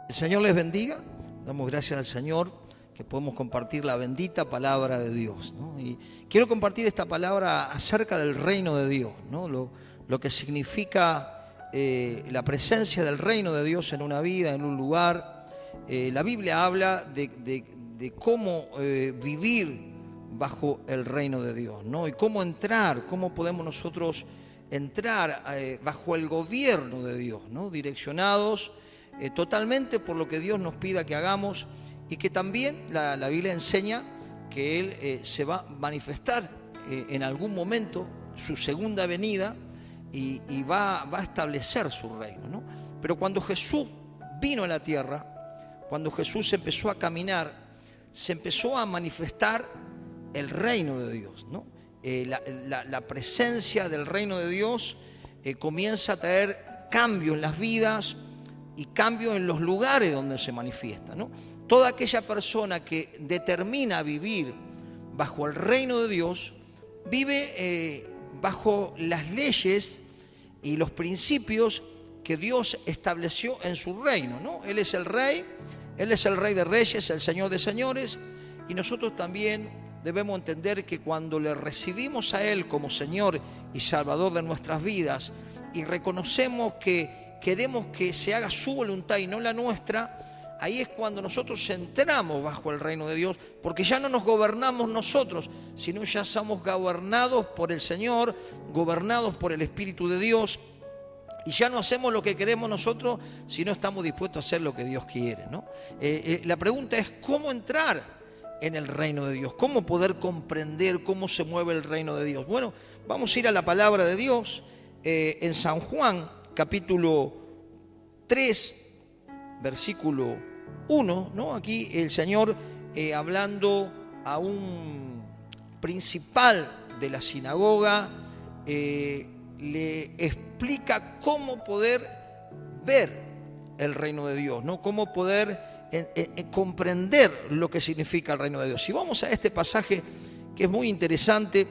El Señor les bendiga. Damos gracias al Señor que podemos compartir la bendita palabra de Dios, ¿no? Y quiero compartir esta palabra acerca del reino de Dios, ¿no? Lo que significa la presencia del reino de Dios en una vida, en un lugar. La Biblia habla de cómo vivir bajo el reino de Dios, ¿no? Y cómo entrar, cómo podemos nosotros entrar bajo el gobierno de Dios, ¿no? Direccionados totalmente por lo que Dios nos pida que hagamos, y que también la Biblia enseña que Él se va a manifestar en algún momento, su segunda venida, y va a establecer su reino, ¿no? Pero cuando Jesús vino a la tierra, cuando Jesús empezó a caminar, se empezó a manifestar el reino de Dios, ¿no? La presencia del reino de Dios comienza a traer cambio en las vidas y cambio en los lugares donde se manifiesta, ¿no? Toda aquella persona que determina vivir bajo el reino de Dios, vive bajo las leyes y los principios que Dios estableció en su reino, ¿no? Él es el Rey de Reyes, el Señor de Señores, y nosotros también debemos entender que cuando le recibimos a Él como Señor y Salvador de nuestras vidas y reconocemos que queremos que se haga su voluntad y no la nuestra, ahí es cuando nosotros entramos bajo el reino de Dios, porque ya no nos gobernamos nosotros, sino ya somos gobernados por el Señor, gobernados por el Espíritu de Dios, y ya no hacemos lo que queremos nosotros, sino estamos dispuestos a hacer lo que Dios quiere, ¿no? La pregunta es cómo entrar en el reino de Dios, cómo poder comprender cómo se mueve el reino de Dios. Bueno, vamos a ir a la palabra de Dios en San Juan, capítulo 3, versículo 1, ¿no? Aquí el Señor hablando a un principal de la sinagoga, le explica cómo poder ver el reino de Dios, ¿no? Cómo poder comprender lo que significa el reino de Dios. Si vamos a este pasaje que es muy interesante,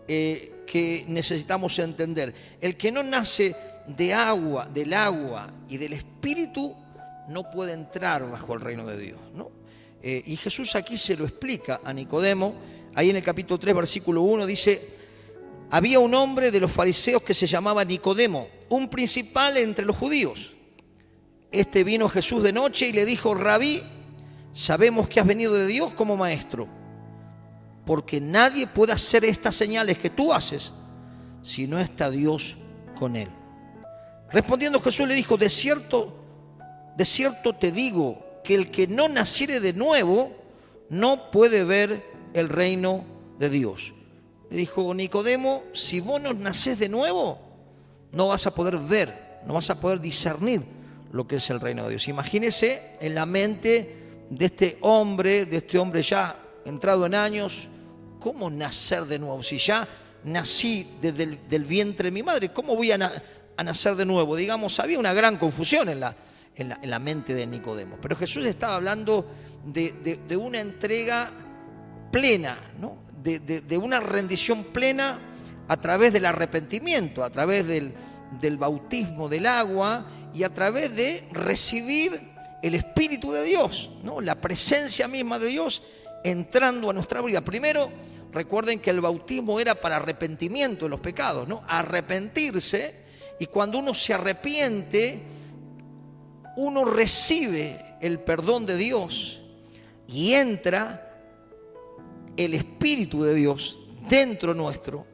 que necesitamos entender: el que no nace del agua y del Espíritu no puede entrar bajo el reino de Dios, ¿no? Y Jesús aquí se lo explica a Nicodemo. Ahí en el capítulo 3, versículo 1 dice: había un hombre de los fariseos que se llamaba Nicodemo, un principal entre los judíos. Este vino a Jesús de noche y le dijo: Rabí, sabemos que has venido de Dios como maestro, porque nadie puede hacer estas señales que tú haces si no está Dios con él. Respondiendo Jesús le dijo: de cierto te digo que el que no naciere de nuevo no puede ver el reino de Dios. Le dijo: Nicodemo, si vos no nacés de nuevo, no vas a poder ver, no vas a poder discernir lo que es el reino de Dios. Imagínese en la mente de este hombre ya entrado en años, ¿cómo nacer de nuevo? Si ya nací desde el vientre de mi madre, ¿cómo voy a nacer de nuevo? Digamos, había una gran confusión en la mente de Nicodemo. Pero Jesús estaba hablando de una entrega plena, ¿no? De una rendición plena a través del arrepentimiento, a través del bautismo del agua y a través de recibir el Espíritu de Dios, ¿no? La presencia misma de Dios entrando a nuestra vida. Primero, recuerden que el bautismo era para arrepentimiento de los pecados, ¿no? Arrepentirse, y cuando uno se arrepiente, uno recibe el perdón de Dios y entra el Espíritu de Dios dentro nuestro.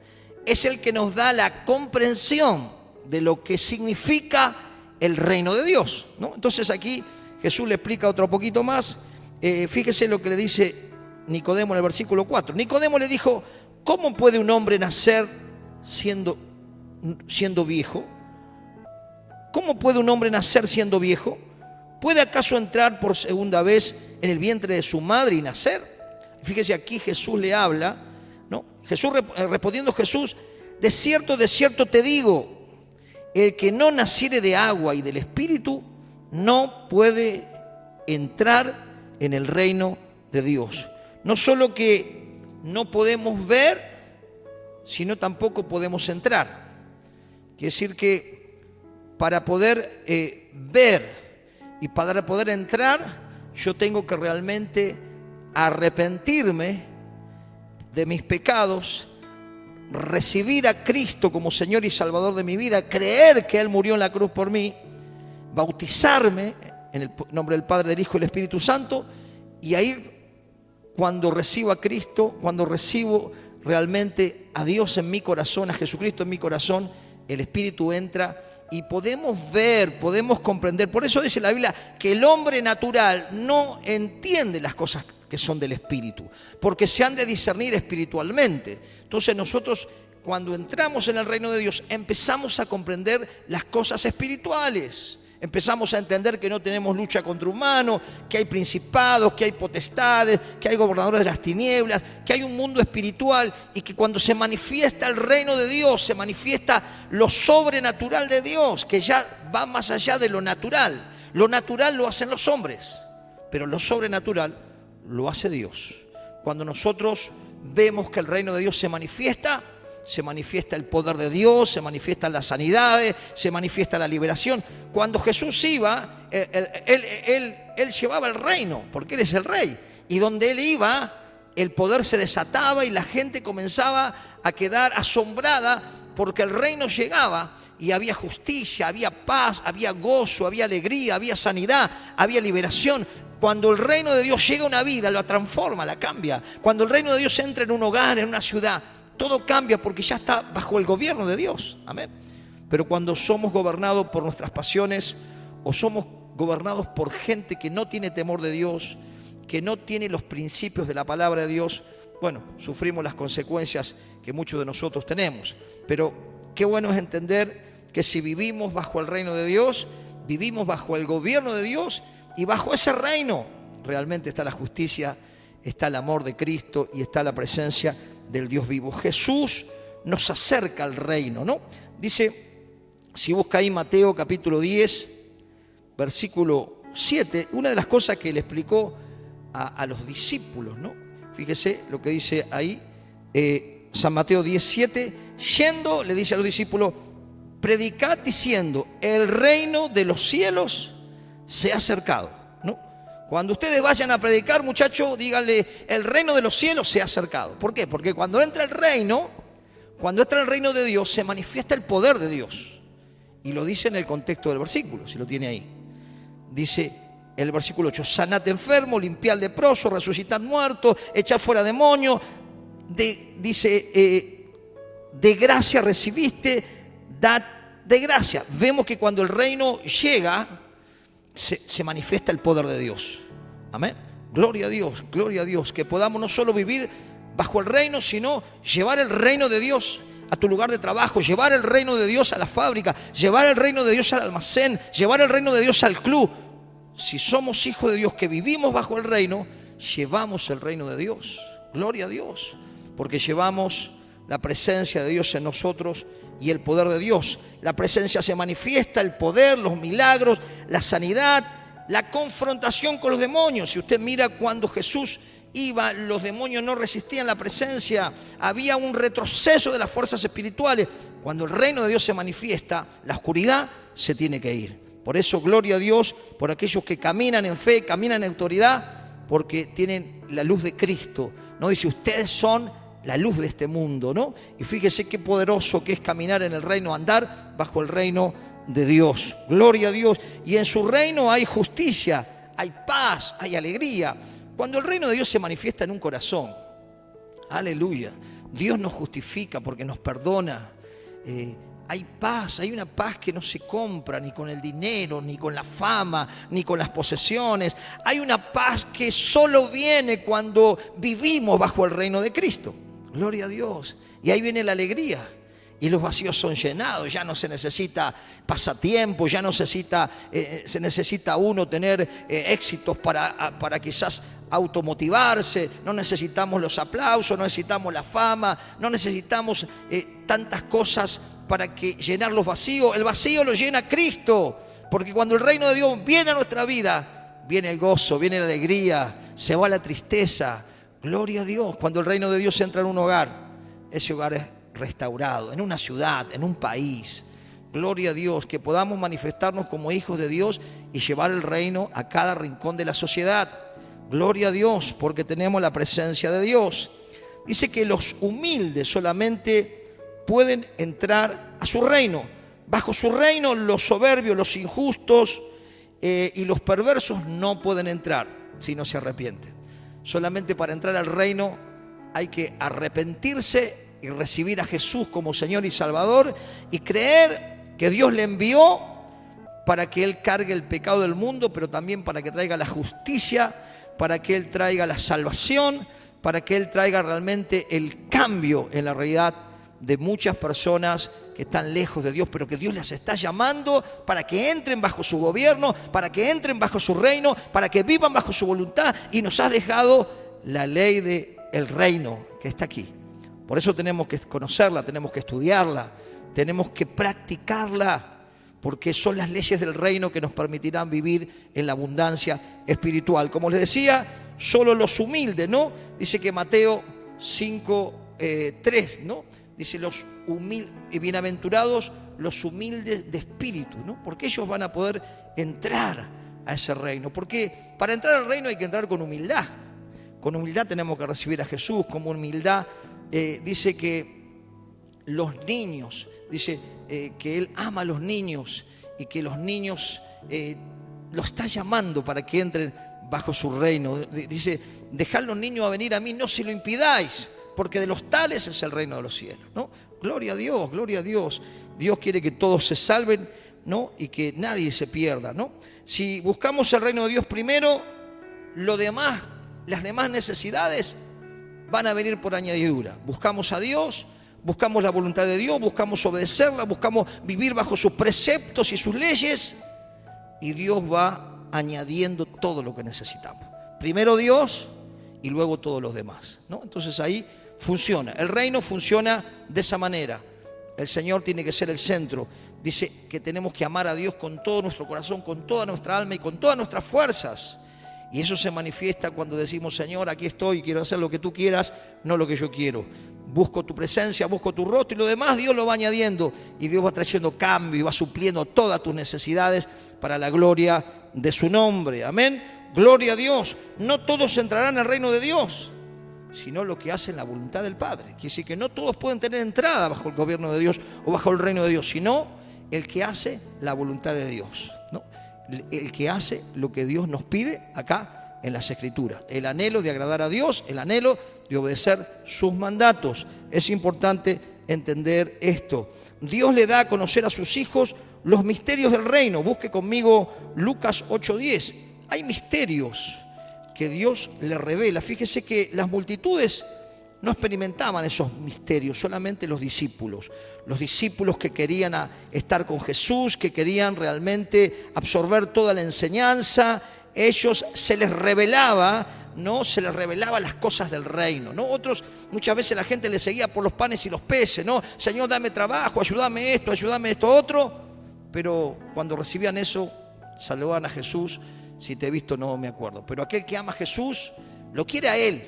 Es el que nos da la comprensión de lo que significa el reino de Dios, ¿no? Entonces aquí Jesús le explica otro poquito más. Fíjese lo que le dice Nicodemo en el versículo 4. Nicodemo le dijo: ¿cómo puede un hombre nacer siendo viejo? ¿Cómo puede un hombre nacer siendo viejo? ¿Puede acaso entrar por segunda vez en el vientre de su madre y nacer? Fíjese, aquí Jesús le habla, ¿no? Respondiendo Jesús: de cierto te digo, el que no naciere de agua y del Espíritu no puede entrar en el reino de Dios. No solo que no podemos ver, sino tampoco podemos entrar. Quiere decir que para poder ver Y para poder entrar, yo tengo que realmente arrepentirme de mis pecados, recibir a Cristo como Señor y Salvador de mi vida, creer que Él murió en la cruz por mí, bautizarme en el nombre del Padre, del Hijo y del Espíritu Santo, y ahí cuando recibo a Cristo, cuando recibo realmente a Dios en mi corazón, a Jesucristo en mi corazón, el Espíritu entra y podemos ver, podemos comprender. Por eso dice la Biblia que el hombre natural no entiende las cosas que son del Espíritu, porque se han de discernir espiritualmente. Entonces nosotros, cuando entramos en el reino de Dios, empezamos a comprender las cosas espirituales. Empezamos a entender que no tenemos lucha contra humanos, que hay principados, que hay potestades, que hay gobernadores de las tinieblas, que hay un mundo espiritual, y que cuando se manifiesta el reino de Dios, se manifiesta lo sobrenatural de Dios, que ya va más allá de lo natural. Lo natural lo hacen los hombres, pero lo sobrenatural lo hace Dios. Cuando nosotros vemos que el reino de Dios se manifiesta el poder de Dios, se manifiestan las sanidades, se manifiesta la liberación. Cuando Jesús iba, él llevaba el reino, porque Él es el Rey. Y donde Él iba, el poder se desataba y la gente comenzaba a quedar asombrada porque el reino llegaba y había justicia, había paz, había gozo, había alegría, había sanidad, había liberación. Cuando el reino de Dios llega a una vida, la transforma, la cambia. Cuando el reino de Dios entra en un hogar, en una ciudad, todo cambia porque ya está bajo el gobierno de Dios. Amén. Pero cuando somos gobernados por nuestras pasiones o somos gobernados por gente que no tiene temor de Dios, que no tiene los principios de la palabra de Dios, bueno, sufrimos las consecuencias que muchos de nosotros tenemos. Pero qué bueno es entender que si vivimos bajo el reino de Dios, vivimos bajo el gobierno de Dios, y bajo ese reino realmente está la justicia, está el amor de Cristo y está la presencia del Dios vivo. Jesús nos acerca al reino, ¿no? Dice, si busca ahí Mateo capítulo 10, versículo 7, una de las cosas que le explicó a los discípulos, ¿no? Fíjese lo que dice ahí, San Mateo 10, 7, yendo, le dice a los discípulos, predicad diciendo, el reino de los cielos se ha acercado, ¿no? Cuando ustedes vayan a predicar, muchachos, díganle, el reino de los cielos se ha acercado. ¿Por qué? Porque cuando entra el reino de Dios, se manifiesta el poder de Dios. Y lo dice en el contexto del versículo, si lo tiene ahí. Dice el versículo 8, sanad enfermo, limpiad leproso, resucitad muertos, echad fuera demonios. Dice, de gracia recibiste, dad de gracia. Vemos que cuando el reino llega, se manifiesta el poder de Dios. Amén. Gloria a Dios, que podamos no solo vivir bajo el reino, sino llevar el reino de Dios a tu lugar de trabajo, llevar el reino de Dios a la fábrica, llevar el reino de Dios al almacén, llevar el reino de Dios al club. Si somos hijos de Dios que vivimos bajo el reino, llevamos el reino de Dios. Gloria a Dios, porque llevamos la presencia de Dios en nosotros y el poder de Dios. La presencia se manifiesta, el poder, los milagros, la sanidad, la confrontación con los demonios. Si usted mira cuando Jesús iba, los demonios no resistían la presencia, había un retroceso de las fuerzas espirituales. Cuando el reino de Dios se manifiesta, la oscuridad se tiene que ir. Por eso, gloria a Dios por aquellos que caminan en fe, caminan en autoridad, porque tienen la luz de Cristo. No dice, ustedes son la luz de este mundo, ¿no? Y fíjese qué poderoso que es caminar en el reino, andar bajo el reino de Dios. Gloria a Dios. Y en su reino hay justicia, hay paz, hay alegría. Cuando el reino de Dios se manifiesta en un corazón, aleluya, Dios nos justifica porque nos perdona. Hay paz, hay una paz que no se compra ni con el dinero, ni con la fama, ni con las posesiones. Hay una paz que solo viene cuando vivimos bajo el reino de Cristo. Gloria a Dios. Y ahí viene la alegría. Y los vacíos son llenados. Ya no se necesita pasatiempo, ya no se necesita uno tener éxitos para quizás automotivarse. No necesitamos los aplausos, no necesitamos la fama, no necesitamos tantas cosas para llenar los vacíos. El vacío lo llena Cristo, porque cuando el reino de Dios viene a nuestra vida, viene el gozo, viene la alegría, se va la tristeza. Gloria a Dios. Cuando el reino de Dios entra en un hogar, ese hogar es restaurado, en una ciudad, en un país. Gloria a Dios, que podamos manifestarnos como hijos de Dios y llevar el reino a cada rincón de la sociedad. Gloria a Dios, porque tenemos la presencia de Dios. Dice que los humildes solamente pueden entrar a su reino. Bajo su reino, los soberbios, los injustos y los perversos no pueden entrar si no se arrepienten. Solamente para entrar al reino hay que arrepentirse y recibir a Jesús como Señor y Salvador y creer que Dios le envió para que Él cargue el pecado del mundo, pero también para que traiga la justicia, para que Él traiga la salvación, para que Él traiga realmente el cambio en la realidad de muchas personas que están lejos de Dios, pero que Dios les está llamando para que entren bajo su gobierno, para que entren bajo su reino, para que vivan bajo su voluntad, y nos ha dejado la ley del reino que está aquí. Por eso tenemos que conocerla, tenemos que estudiarla, tenemos que practicarla, porque son las leyes del reino que nos permitirán vivir en la abundancia espiritual. Como les decía, solo los humildes, ¿no? Dice que Mateo 5:3, ¿no? Dice los humildes, bienaventurados los humildes de espíritu, ¿no? Porque ellos van a poder entrar a ese reino. Porque para entrar al reino hay que entrar con humildad. Con humildad tenemos que recibir a Jesús, con humildad. Dice que los niños, dice que Él ama a los niños y que los niños lo está llamando para que entren bajo su reino. Dice, dejad los niños a venir a mí, no se lo impidáis, porque de los tales es el reino de los cielos, ¿no? Gloria a Dios, gloria a Dios. Dios quiere que todos se salven, ¿no? Y que nadie se pierda, ¿no? Si buscamos el reino de Dios primero, lo demás, las demás necesidades van a venir por añadidura. Buscamos a Dios, buscamos la voluntad de Dios, buscamos obedecerla, buscamos vivir bajo sus preceptos y sus leyes, y Dios va añadiendo todo lo que necesitamos. Primero Dios y luego todos los demás, ¿no? Entonces ahí funciona. El reino funciona de esa manera. El Señor tiene que ser el centro. Dice que tenemos que amar a Dios con todo nuestro corazón, con toda nuestra alma y con todas nuestras fuerzas. Y eso se manifiesta cuando decimos, Señor, aquí estoy, quiero hacer lo que tú quieras, no lo que yo quiero. Busco tu presencia, busco tu rostro, y lo demás Dios lo va añadiendo. Y Dios va trayendo cambio y va supliendo todas tus necesidades para la gloria de su nombre. Amén. Gloria a Dios. No todos entrarán al reino de Dios, sino lo que hacen la voluntad del Padre. Quiere decir que no todos pueden tener entrada bajo el gobierno de Dios o bajo el reino de Dios, sino el que hace la voluntad de Dios, ¿no? El que hace lo que Dios nos pide acá en las Escrituras. El anhelo de agradar a Dios, el anhelo de obedecer sus mandatos. Es importante entender esto. Dios le da a conocer a sus hijos los misterios del reino. Busque conmigo Lucas 8:10. Hay misterios que Dios le revela. Fíjese que las multitudes no experimentaban esos misterios, solamente los discípulos. Los discípulos que querían estar con Jesús, que querían realmente absorber toda la enseñanza, ellos se les revelaba, ¿no? Se les revelaba las cosas del reino, ¿no? Otros, muchas veces la gente les seguía por los panes y los peces, ¿no? Señor, dame trabajo, ayúdame esto otro. Pero cuando recibían eso, saludaban a Jesús. Si te he visto no me acuerdo. Pero aquel que ama a Jesús, lo quiere a Él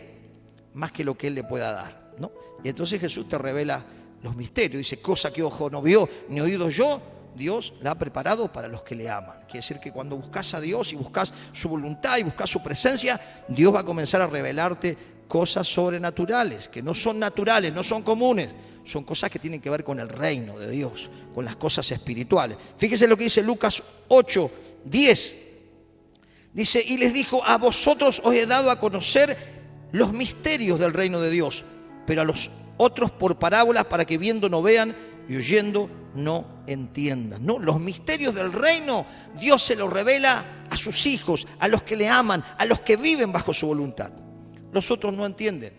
más que lo que Él le pueda dar, ¿no? Y entonces Jesús te revela los misterios. Dice, cosa que ojo no vio, ni oído yo, Dios la ha preparado para los que le aman. Quiere decir que cuando buscas a Dios y buscas su voluntad y buscas su presencia, Dios va a comenzar a revelarte cosas sobrenaturales, que no son naturales, no son comunes. Son cosas que tienen que ver con el reino de Dios, con las cosas espirituales. Fíjese lo que dice Lucas 8:10. Dice, y les dijo, a vosotros os he dado a conocer los misterios del reino de Dios, pero a los otros por parábolas, para que viendo no vean y oyendo no entiendan, ¿no? Los misterios del reino Dios se los revela a sus hijos, a los que le aman, a los que viven bajo su voluntad. Los otros no entienden,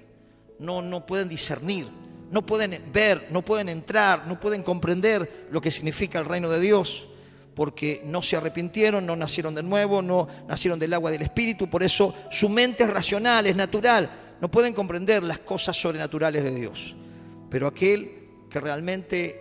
no pueden discernir, no pueden ver, no pueden entrar, no pueden comprender lo que significa el reino de Dios, porque no se arrepintieron, no nacieron de nuevo, no nacieron del agua del Espíritu. Por eso su mente es racional, es natural, no pueden comprender las cosas sobrenaturales de Dios. Pero aquel que realmente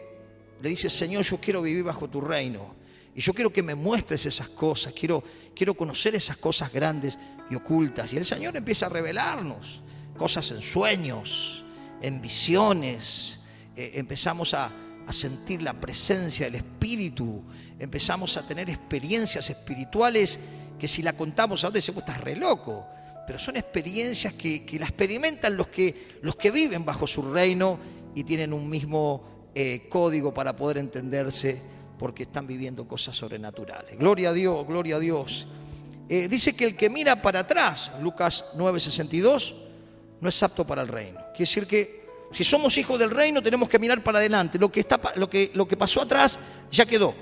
le dice, Señor, yo quiero vivir bajo tu reino, y yo quiero que me muestres esas cosas, quiero conocer esas cosas grandes y ocultas. Y el Señor empieza a revelarnos cosas en sueños, en visiones. Empezamos a a sentir la presencia del Espíritu, empezamos a tener experiencias espirituales que si la contamos ahora decimos, estás re loco. Pero son experiencias que la experimentan los que viven bajo su reino y tienen un mismo código para poder entenderse, porque están viviendo cosas sobrenaturales. Gloria a Dios, gloria a Dios. Dice que el que mira para atrás, Lucas 9:62, no es apto para el reino. Quiere decir que si somos hijos del reino tenemos que mirar para adelante. Lo que pasó atrás ya quedó.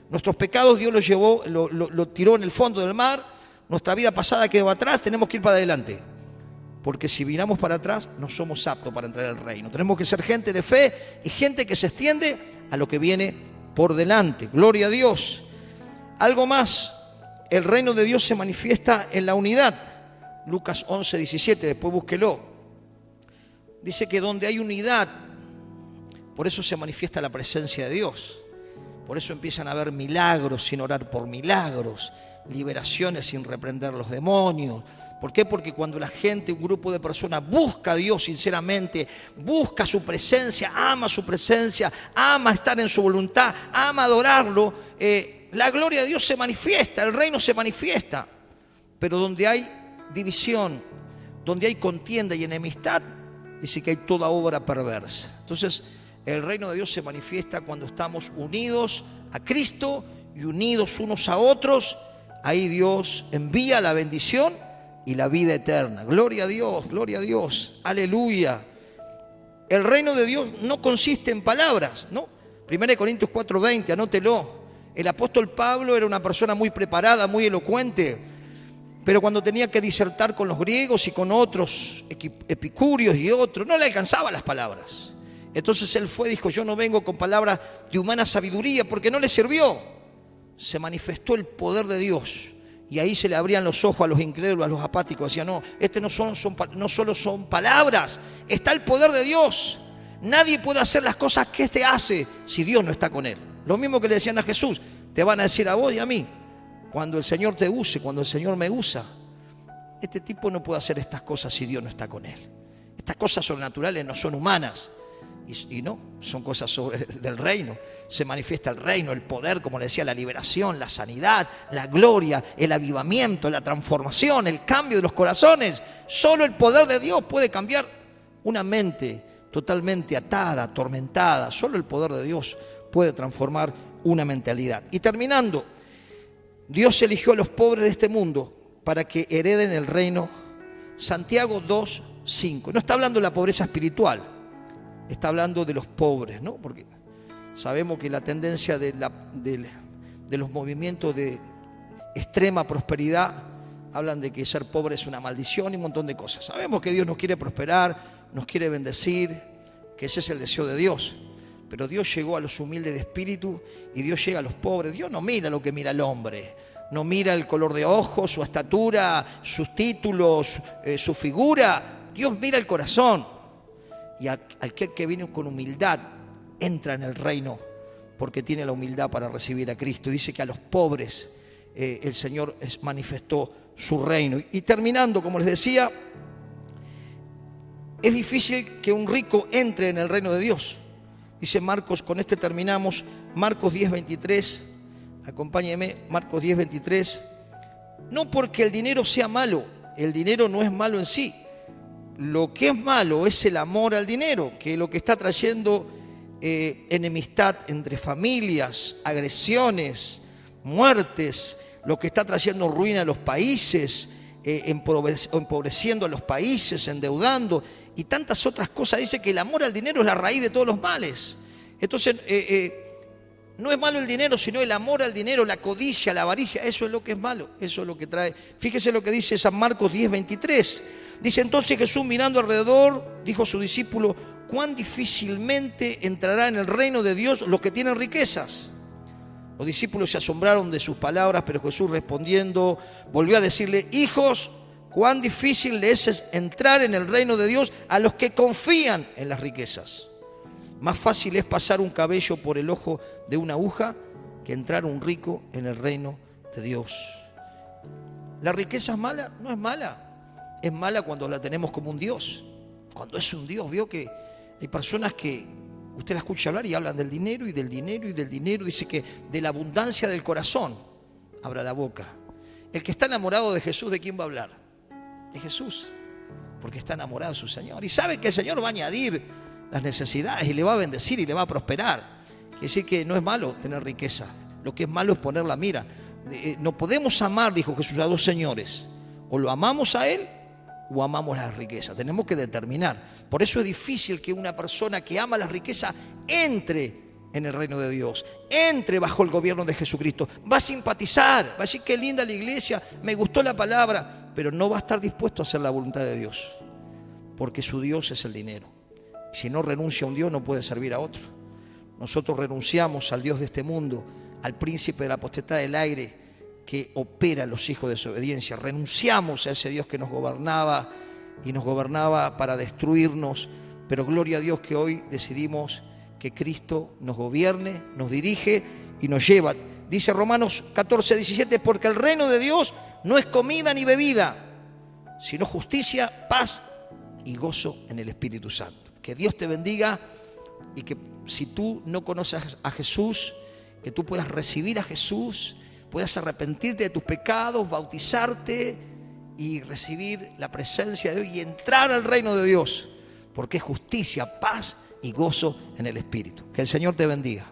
Nuestros pecados Dios los llevó, lo tiró en el fondo del mar. Nuestra vida pasada quedó atrás, tenemos que ir para adelante. Porque si miramos para atrás no somos aptos para entrar al reino. Tenemos que ser gente de fe y gente que se extiende a lo que viene por delante. Gloria a Dios. Algo más, el reino de Dios se manifiesta en la unidad. Lucas 11:17, después búsquelo. Dice que donde hay unidad, por eso se manifiesta la presencia de Dios. Por eso empiezan a haber milagros sin orar por milagros, liberaciones sin reprender los demonios. ¿Por qué? Porque cuando la gente, un grupo de personas busca a Dios sinceramente, busca su presencia, ama estar en su voluntad, ama adorarlo, la gloria de Dios se manifiesta, el reino se manifiesta. Pero donde hay división, donde hay contienda y enemistad, dice que hay toda obra perversa. Entonces, el reino de Dios se manifiesta cuando estamos unidos a Cristo y unidos unos a otros. Ahí Dios envía la bendición y la vida eterna. Gloria a Dios, aleluya. El reino de Dios no consiste en palabras, ¿no? 1 Corintios 4:20, anótelo. El apóstol Pablo era una persona muy preparada, muy elocuente, pero cuando tenía que disertar con los griegos y con otros epicúreos y otros, no le alcanzaban las palabras. Entonces él dijo, yo no vengo con palabras de humana sabiduría, porque no le sirvió. Se manifestó el poder de Dios y ahí se le abrían los ojos a los incrédulos, a los apáticos. Decían, no, no solo son palabras, está el poder de Dios. Nadie puede hacer las cosas que éste hace si Dios no está con él. Lo mismo que le decían a Jesús, te van a decir a vos y a mí. Cuando el Señor te use, cuando el Señor me usa, este tipo no puede hacer estas cosas si Dios no está con él. Estas cosas sobrenaturales no son humanas y no, son cosas del reino. Se manifiesta el reino, el poder, como le decía, la liberación, la sanidad, la gloria, el avivamiento, la transformación, el cambio de los corazones. Solo el poder de Dios puede cambiar una mente totalmente atada, atormentada. Solo el poder de Dios puede transformar una mentalidad. Y terminando, Dios eligió a los pobres de este mundo para que hereden el reino. Santiago 2:5. No está hablando de la pobreza espiritual, está hablando de los pobres, ¿no? Porque sabemos que la tendencia de los movimientos de extrema prosperidad hablan de que ser pobre es una maldición y un montón de cosas. Sabemos que Dios nos quiere prosperar, nos quiere bendecir, que ese es el deseo de Dios. Pero Dios llegó a los humildes de espíritu y Dios llega a los pobres. Dios no mira lo que mira el hombre. No mira el color de ojos, su estatura, sus títulos, su figura. Dios mira el corazón. Y aquel que viene con humildad entra en el reino porque tiene la humildad para recibir a Cristo. Dice que a los pobres el Señor manifestó su reino. Y terminando, como les decía, es difícil que un rico entre en el reino de Dios. Dice Marcos, con este terminamos, Marcos 10:23, acompáñenme, Marcos 10:23. No porque el dinero sea malo, el dinero no es malo en sí. Lo que es malo es el amor al dinero, que es lo que está trayendo enemistad entre familias, agresiones, muertes, lo que está trayendo ruina a los países, empobreciendo a los países, endeudando y tantas otras cosas. Dice que el amor al dinero es la raíz de todos los males. Entonces, no es malo el dinero, sino el amor al dinero, la codicia, la avaricia. Eso es lo que es malo, eso es lo que trae. Fíjese lo que dice San Marcos 10:23. Dice, entonces Jesús mirando alrededor, dijo a su discípulo, cuán difícilmente entrará en el reino de Dios los que tienen riquezas. Los discípulos se asombraron de sus palabras, pero Jesús respondiendo volvió a decirle, hijos, cuán difícil les es entrar en el reino de Dios a los que confían en las riquezas. Más fácil es pasar un cabello por el ojo de una aguja que entrar un rico en el reino de Dios. ¿La riqueza es mala? No es mala. Es mala cuando la tenemos como un Dios. Cuando es un Dios, vio que hay personas que Usted la escucha hablar y hablan del dinero y del dinero y del dinero. Dice que de la abundancia del corazón abra la boca. El que está enamorado de Jesús, ¿de quién va a hablar? De Jesús, porque está enamorado de su Señor. Y sabe que el Señor va a añadir las necesidades y le va a bendecir y le va a prosperar. Quiere decir que no es malo tener riqueza. Lo que es malo es poner la mira. No podemos amar, dijo Jesús, a dos señores. O lo amamos a Él o amamos las riquezas. Tenemos que determinar. Por eso es difícil que una persona que ama las riquezas entre en el reino de Dios, entre bajo el gobierno de Jesucristo. Va a simpatizar, va a decir qué linda la iglesia, me gustó la palabra, pero no va a estar dispuesto a hacer la voluntad de Dios, porque su Dios es el dinero. Si no renuncia a un Dios, no puede servir a otro. Nosotros renunciamos al Dios de este mundo, al príncipe de la potestad del aire que opera en los hijos de desobediencia. Renunciamos a ese Dios que nos gobernaba y nos gobernaba para destruirnos, pero gloria a Dios que hoy decidimos que Cristo nos gobierne, nos dirige y nos lleva. Dice Romanos 14:17, porque el reino de Dios no es comida ni bebida, sino justicia, paz y gozo en el Espíritu Santo. Que Dios te bendiga y que si tú no conoces a Jesús, que tú puedas recibir a Jesús, puedas arrepentirte de tus pecados, bautizarte y recibir la presencia de Dios y entrar al reino de Dios, porque es justicia, paz y gozo en el Espíritu. Que el Señor te bendiga.